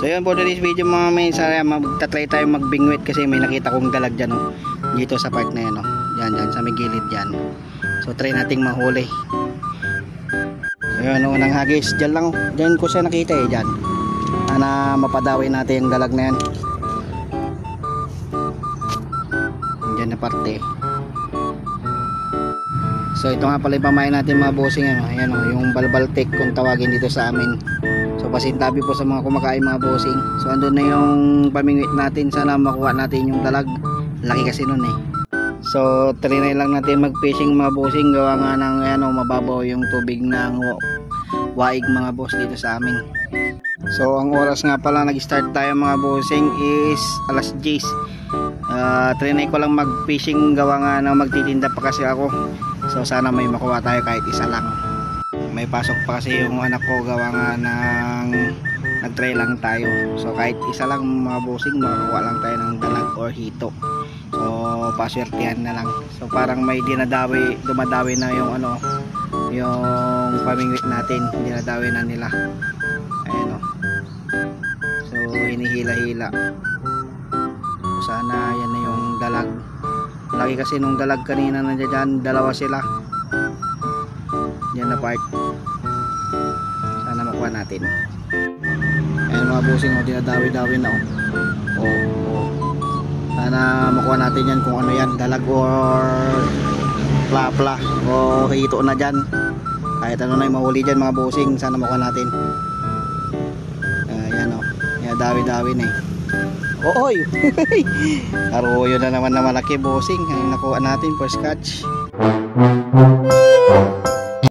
So yun po today's video mga may sana magtatry tayo magbingwit kasi may nakita kong dalag dyan oh, dito sa part na yan oh. Yan sa may gilid dyan. So try nating mahuli. So yun unang hagis dyan lang oh. Dyan ko siya nakita eh dyan. Sana mapadawi natin yung dalag na yan. Dyan na parte. So ito nga pala yung pamain natin mga bossing ano. Ayan oh, yung balbaltik kung tawagin dito sa amin. So pasintabi po sa mga kumakain mga bossing. So andun na yung pamingwit natin. Sana makuha natin yung dalag. Laki kasi nun eh. So trinay lang natin mag fishing mga bossing. Gawa nga ng ano, mababaw yung tubig ng waig mga boss dito sa amin. So ang oras nga pala nag start tayo mga bossing is alas 10. Trinay ko lang mag fishing. Gawa nga na magtitinda pa kasi ako. So sana may makuha tayo kahit isa lang. May pasok pa kasi yung anak ko gawa nga ng nagtry lang tayo. So kahit isa lang mga bossing makakuha lang tayo ng dalag or hito. So paswertihan na lang. So parang may dumadawi na yung ano, yung pamingwit natin. Dinadawi na nila. Ayan o. So hinihila-hila. So sana yan na yung dalag. Lagi kasi nung dalag kanina nandiyan, dalawa sila. Yan na part. Sana makuha natin. Ayan mga bossing, dinadawi-dawi na oh. Sana makuha natin yan kung ano yan, dalag or plapla o hito na dyan. Kahit ano na yung mahuli dyan mga bossing, sana makuha natin. Ayan o, dinadawi-dawi na eh. Oy! Aruyo na naman na malaki bossing. Ay nakuha natin first catch.